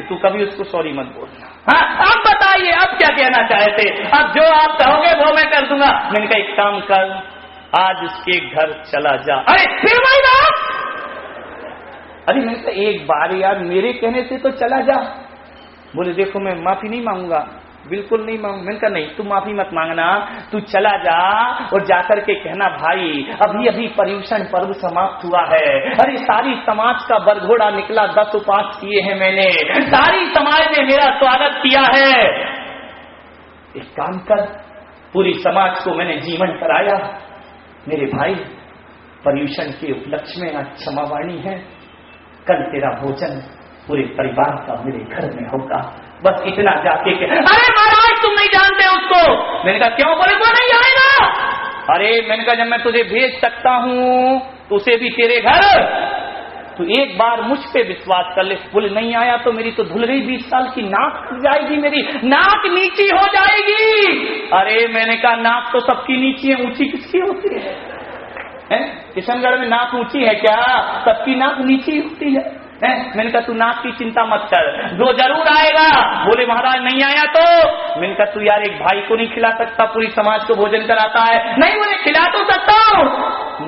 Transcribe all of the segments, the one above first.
तू कभी उसको सॉरी मत बोलना। हाँ अब बताइए अब क्या कहना चाहते? अब जो आप कहोगे वो मैं कर दूंगा। मैंने कहा एक काम कर, आज उसके घर चला जा। अरे फिर वही बात? अरे मैंने कहा एक बार यार मेरे कहने से तो चला जा। बोले देखो मैं माफी नहीं मांगूंगा, बिल्कुल नहीं मांग। मैंने कहा नहीं तू माफी मत मांगना, तू चला जा और जाकर के कहना भाई अभी अभी पर्युषण पर्व समाप्त हुआ है। अरे सारी समाज का बरघोड़ा निकला, 10 उपास किए हैं मैंने, सारी समाज ने मेरा स्वागत किया है। एक काम कर, पूरी समाज को मैंने जीवन कराया। मेरे भाई पर्युषण के उपलक्ष्य में आज क्षमावाणी है, कल तेरा भोजन पूरे परिवार का मेरे घर में होगा। बस इतना जाके के अरे महाराज तुम नहीं जानते उसको। मैंने कहा क्यों? बोले वो नहीं आएगा। अरे मैंने कहा जब मैं तुझे भेज सकता हूं तो उसे भी तेरे घर, तो एक बार मुझ पे विश्वास कर ले। बोले नहीं आया तो मेरी तो धुल गई 20 साल की नाक खुल जाएगी, मेरी नाक नीची हो जाएगी। अरे मैंने कहा नाक तो सबकी नीची है, ऊंची किसकी होती है? किशनगढ़ में नाक ऊंची है क्या? सबकी नाक नीची होती है। मैंने कहा तू नाक की चिंता मत कर, जो जरूर आएगा। बोले महाराज नहीं आया तो? मैंने कहा तू यार एक भाई को नहीं खिला सकता, पूरी समाज को भोजन कराता है। नहीं बोले खिला तो सकता हूं।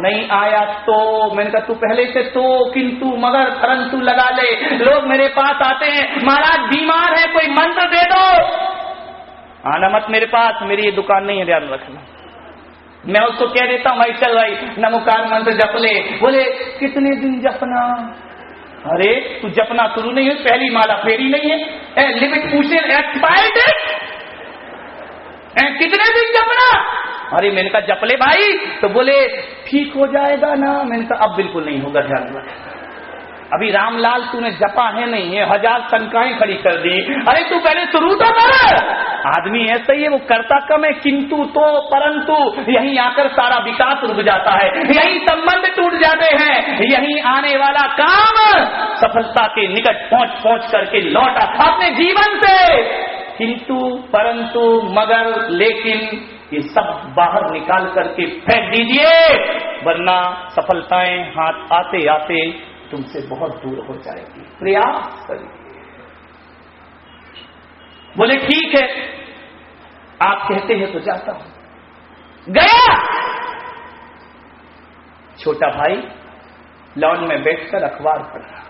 नहीं आया तो? मैंने कहा तू पहले से तो किंतु मगर परंतु लगा ले। लोग मेरे पास आते हैं महाराज बीमार है कोई मंत्र दे दो। आना मत मेरे पास, मेरी ये दुकान नहीं है, ध्यान रखना। मैं उसको कह देता हूँ भाई चल भाई नमोकार मंत्र जप ले। बोले कितने दिन जपना? अरे तू जपना शुरू नहीं है, पहली माला फेरी नहीं है, लिमिट पूछे एक्सपायर्ड है, कितने दिन जपना? अरे मैंने कहा जप ले भाई। तो बोले ठीक हो जाएगा ना? मैंने कहा अब बिल्कुल नहीं होगा, ध्यान रख। अभी रामलाल तूने जपा है नहीं है, 1000 शंकाएं खड़ी कर दी। अरे तू पहले शुरू तो कर। आदमी ऐसा ही है, वो करता कम है, किंतु तो परंतु यहीं आकर सारा विकास रुक जाता है, यहीं संबंध टूट जाते हैं, यहीं आने वाला काम सफलता के निकट पहुंच करके लौटा अपने जीवन से। किंतु परंतु मगर लेकिन ये सब बाहर निकाल करके फेंक दीजिए, वरना सफलताएं हाथ आते आते तुमसे बहुत दूर हो जाएगी। प्रयास करिए। बोले ठीक है आप कहते हैं तो जाता हूं। गया छोटा भाई लॉन में बैठकर अखबार पढ़ रहा।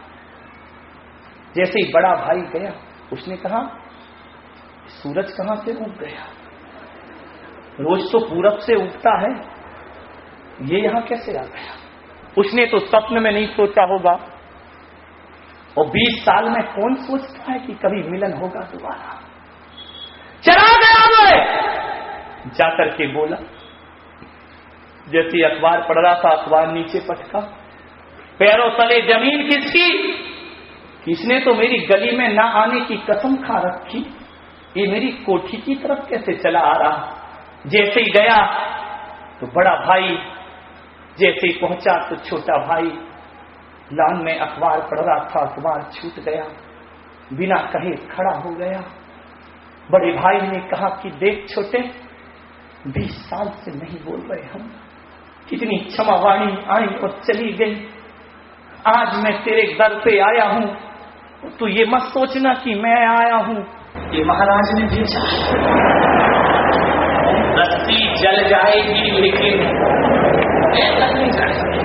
जैसे ही बड़ा भाई गया उसने कहा सूरज कहां से उग गया? रोज तो पूरब से उगता है, ये यहां कैसे आ गया? उसने तो स्वप्न में नहीं सोचा होगा, और 20 साल में कौन सोचता है कि कभी मिलन होगा दोबारा। चला गया वो, जाकर के बोला। जैसे अखबार पढ़ रहा था अखबार नीचे पटका, पैरों तले जमीन किसकी? किसने तो मेरी गली में ना आने की कसम खा रखी, ये मेरी कोठी की तरफ कैसे चला आ रहा। जैसे ही गया तो बड़ा भाई, जैसे ही पहुंचा तो छोटा भाई लॉन में अखबार पढ़ रहा था, अखबार छूट गया, बिना कहे खड़ा हो गया। बड़े भाई ने कहा कि देख छोटे 20 साल से नहीं बोल रहे हम, कितनी क्षमावाणी आई और चली गई। आज मैं तेरे दर पे आया हूं, तू ये मत सोचना कि मैं आया हूं, ये महाराज ने भेजा। रस्सी जल जाएगी लेकिन ऐसा नहीं जाएगी,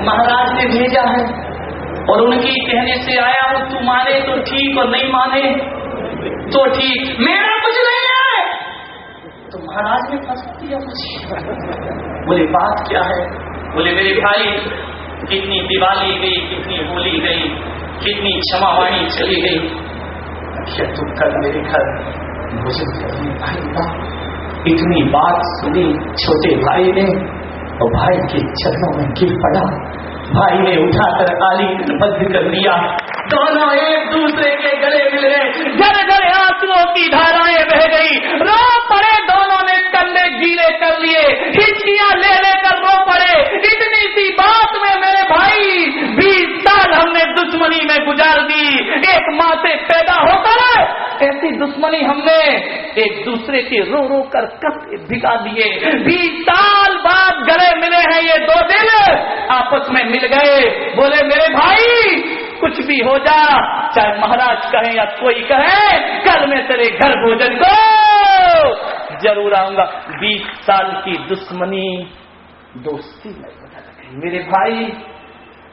महाराज ने भेजा है और उनके कहने से आया हूं। तू माने तो ठीक और नहीं माने तो ठीक, मेरा कुछ नहीं है। तो महाराज ने फंसा दिया मुझे। बोले बात क्या है? बोले मेरे भाई कितनी दिवाली गई, कितनी होली गई, कितनी क्षमावाणी चली गई, क्या तू कल मेरे घर भोजन करने आएगा? इतनी बात सुनी छोटे भाई ने और भाई के चरणों में गिर पड़ा। भाई ने उठाकर आलिंगनबद्ध कर लिया, दोनों एक दूसरे के गले मिल गए, घर घर आंसुओं की धाराएं बह गई, रो पड़े, दोनों ने कंधे गीले कर लिए, हिचकियां ले लेकर रो पड़े। इतनी सी बात में मेरे भाई 20 साल हमने दुश्मनी में गुजार दी, एक माँ से पैदा होकर ऐसी दुश्मनी हमने एक दूसरे के रो रो कर कपड़े भिगा दिए। 20 साल बाद गले मिले हैं ये दो दिल, आपस में मिल गए। बोले मेरे भाई कुछ भी हो जा, चाहे महाराज कहें या कोई कहे, कल मैं तेरे घर भोजन को जरूर आऊंगा। 20 साल की दुश्मनी दोस्ती में बदल गई। मेरे भाई,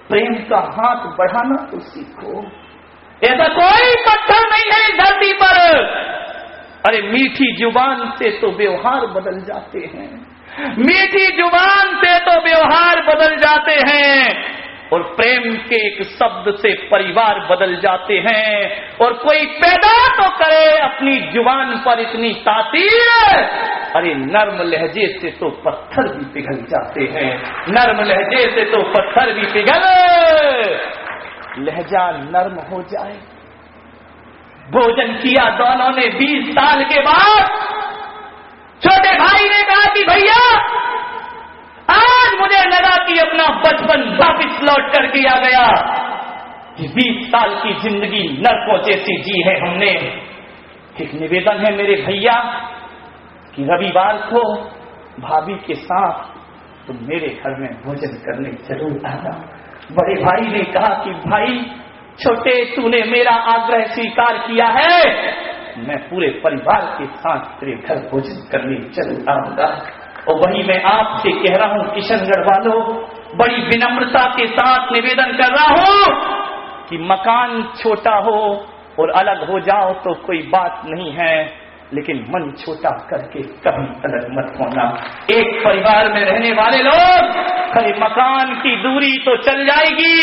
प्रेम का हाथ बढ़ाना तो सीखो। ऐसा कोई पत्थर नहीं है इस धरती पर। अरे मीठी जुबान से तो व्यवहार बदल जाते हैं, मीठी जुबान से तो व्यवहार बदल जाते हैं, और प्रेम के एक शब्द से परिवार बदल जाते हैं। और कोई पैदा तो करे अपनी जुबान पर इतनी तासीर, अरे नर्म लहजे से तो पत्थर भी पिघल जाते हैं, नर्म लहजे से तो पत्थर भी पिघल। लहजा नर्म हो जाए। भोजन किया दोनों ने। 20 साल के बाद छोटे भाई ने कहा कि भैया, आज मुझे लगा कि अपना बचपन वापिस लौट करके आ गया। 20 साल की जिंदगी नरकों जैसी जी है हमने। एक निवेदन है मेरे भैया कि रविवार को भाभी के साथ तुम मेरे घर में भोजन करने जरूर आना। बड़े भाई ने कहा कि भाई छोटे, तूने मेरा आग्रह स्वीकार किया है, मैं पूरे परिवार के साथ तेरे घर भोजन करने जरूर आऊंगा। और वही मैं आपसे कह रहा हूं किशनगढ़ वालों, बड़ी विनम्रता के साथ निवेदन कर रहा हूं कि मकान छोटा हो और अलग हो जाओ तो कोई बात नहीं है, लेकिन मन छोटा करके कभी अलग मत होना। एक परिवार में रहने वाले लोग, अरे मकान की दूरी तो चल जाएगी,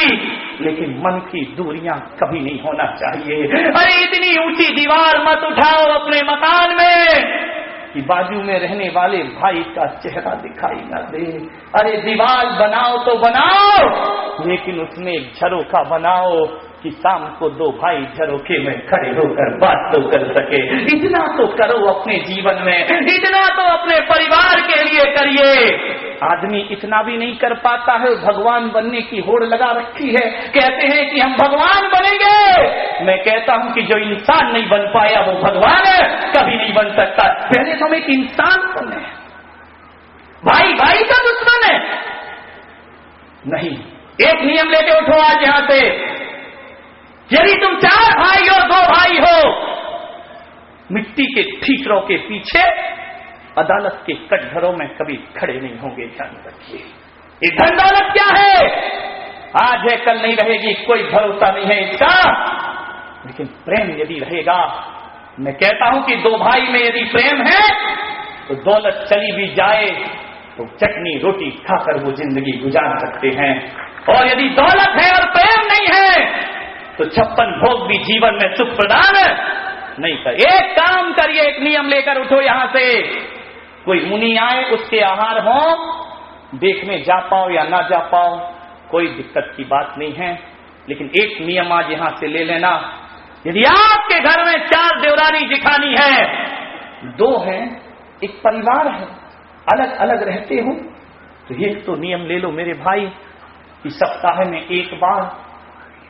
लेकिन मन की दूरियां कभी नहीं होना चाहिए। अरे इतनी ऊंची दीवार मत उठाओ अपने मकान में कि बाजू में रहने वाले भाई का चेहरा दिखाई न दे। अरे दीवार बनाओ तो बनाओ, लेकिन उसमें एक झरोखा बनाओ कि शाम को 2 भाई झरोखे में खड़े होकर बात तो कर सके। इतना तो करो अपने जीवन में, इतना तो अपने परिवार के लिए करिए। आदमी इतना भी नहीं कर पाता है, भगवान बनने की होड़ लगा रखी है। कहते हैं कि हम भगवान बनेंगे। मैं कहता हूं कि जो इंसान नहीं बन पाया वो भगवान है, कभी नहीं बन सकता। पहले तो हम एक इंसान बने। भाई भाई का दुश्मन है नहीं। एक नियम लेके उठो आज यहां से, यदि तुम 4 भाई हो, 2 भाई हो, मिट्टी के ठीकरों के पीछे अदालत के कटघरों में कभी खड़े नहीं होंगे। ध्यान रखिए, ये धन दौलत क्या है, आज है कल नहीं रहेगी, कोई भरोसा नहीं है इसका। लेकिन प्रेम यदि रहेगा, मैं कहता हूं कि 2 भाई में यदि प्रेम है तो दौलत चली भी जाए तो चटनी रोटी खाकर वो जिंदगी गुजार सकते हैं। और यदि दौलत है और प्रेम नहीं है तो 56 भोग भी जीवन में सुख प्रदान नहीं कर। एक काम करिए, एक नियम लेकर उठो यहां से। कोई मुनि आए, उसके आहार हो, देखने जा पाओ या ना जा पाओ, कोई दिक्कत की बात नहीं है। लेकिन एक नियम आज यहां से ले लेना, यदि आपके घर में 4 देवरानी जिठानी है, 2 हैं, एक परिवार है, अलग अलग रहते हो, तो एक तो नियम ले लो मेरे भाई कि सप्ताह में एक बार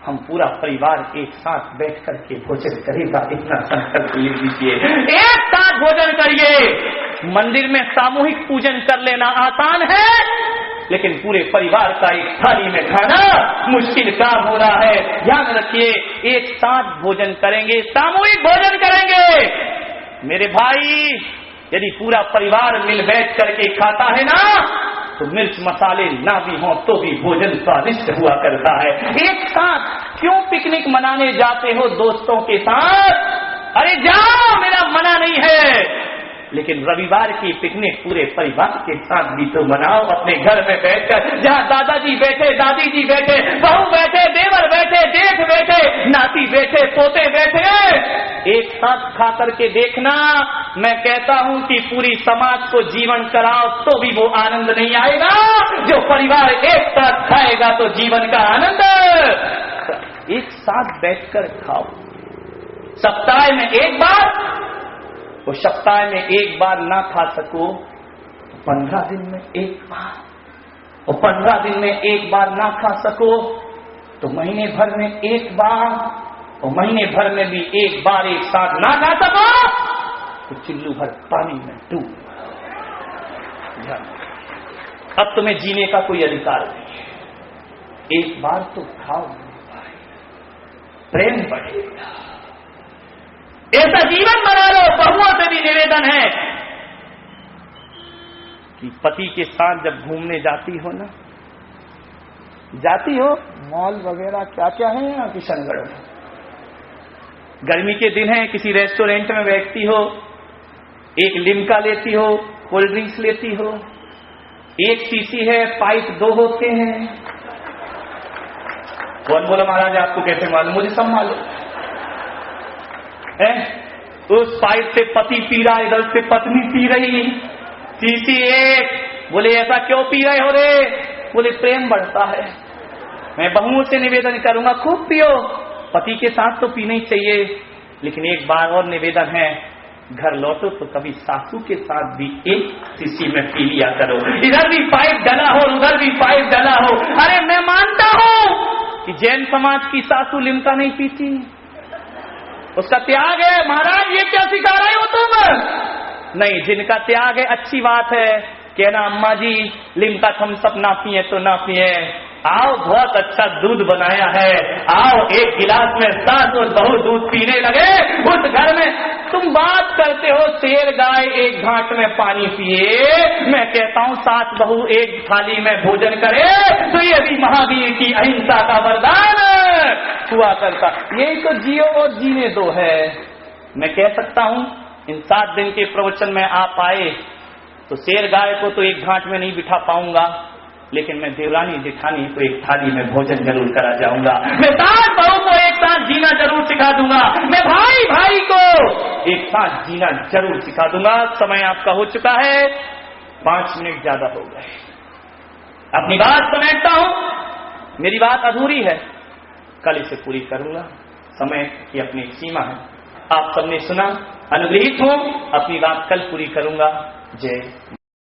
हम पूरा परिवार एक साथ बैठ करके भोजन करेगा। इतना संकल्प ले लीजिए, एक साथ भोजन करिए। मंदिर में सामूहिक पूजन कर लेना आसान है, लेकिन पूरे परिवार का एक थाली में खाना मुश्किल काम हो रहा है। ध्यान रखिए, एक साथ भोजन करेंगे, सामूहिक भोजन करेंगे। मेरे भाई, यदि पूरा परिवार मिल बैठ करके खाता है ना, तो मिर्च मसाले ना भी हो तो भी भोजन स्वादिष्ट हुआ करता है। एक साथ क्यों पिकनिक मनाने जाते हो दोस्तों के साथ? अरे जाओ, मेरा मना नहीं है, लेकिन रविवार की पिकनिक पूरे परिवार के साथ भी तो मनाओ, अपने घर में बैठकर, जहां दादाजी बैठे, दादी जी बैठे, बहू बैठे, देवर बैठे, जेठ बैठे, नाती बैठे, पोते बैठे, एक साथ खा करके देखना। मैं कहता हूं कि पूरी समाज को जीवन कराओ तो भी वो आनंद नहीं आएगा जो परिवार एक साथ खाएगा तो जीवन का आनंद। एक साथ बैठकर खाओ, सप्ताह में एक बार, वो सप्ताह में एक बार ना खा सको तो 15 दिन में एक बार, और 15 दिन में एक बार ना खा सको तो महीने भर में एक बार, और महीने भर में भी एक बार एक साथ ना खा सको तो चिल्लू भर पानी में डूब। अब तुम्हें जीने का कोई अधिकार नहीं है। एक बार तो खाओ प्रेम बढ़ेगा। ऐसा जीवन बना लो। बहुओं से भी निवेदन है कि पति के साथ जब घूमने जाती हो ना, जाती हो मॉल वगैरह क्या क्या है यहाँ किशनगढ़ में, गर्मी के दिन है, किसी रेस्टोरेंट में बैठती हो, एक लिम्का लेती हो, कोल्ड ड्रिंक्स लेती हो, एक शीशी है, पाइप 2 होते हैं। कौन बोला महाराज आपको कैसे मालूम? मुझे सब मालूम है। उस पाइप से पति पी रहा, इधर से पत्नी पी रही, शीशी एक। बोले ऐसा क्यों पी रहे हो रे? बोले प्रेम बढ़ता है। मैं बहुओं से निवेदन करूंगा खूब पियो, पति के साथ तो पीना ही चाहिए, लेकिन एक बार और निवेदन है, घर लौटो तो कभी सासू के साथ भी एक शीशी में पी लिया करो। इधर भी पाइप डला हो, उधर भी पाइप डला हो। अरे मैं मानता हूं कि जैन समाज की सासू लिम्का नहीं पीती, उसका त्याग है। महाराज ये क्या सिखा रहे हो तुम? नहीं, जिनका त्याग है अच्छी बात है, कहना अम्मा जी लिम्का थम्सअप ना पिए तो ना पिए, आओ बहुत अच्छा दूध बनाया है, आओ एक गिलास में सास और बहू दूध पीने लगे। उस घर में तुम बात करते हो शेर गाय एक घाट में पानी पिए, मैं कहता हूँ सास बहू एक थाली में भोजन करे तो ये भी महावीर की अहिंसा का वरदान हुआ करता। यही तो जियो और जीने दो है। मैं कह सकता हूँ इन 7 दिन के प्रवचन में आप आए तो शेर गाय को तो एक घाट में नहीं बिठा पाऊंगा, लेकिन मैं देवरानी जेठानी को एक थाली में भोजन जरूर करा जाऊंगा। मैं सास बहू को एक साथ जीना जरूर सिखा दूंगा। मैं भाई भाई को एक साथ जीना जरूर सिखा दूंगा। समय आपका हो चुका है, 5 मिनट ज्यादा हो गए। अपनी बात समेटता हूं। मेरी बात अधूरी है, कल इसे पूरी करूंगा। समय की अपनी सीमा है। आप सबने सुना, अनुग्रहित हूं, अपनी बात कल पूरी करूंगा। जय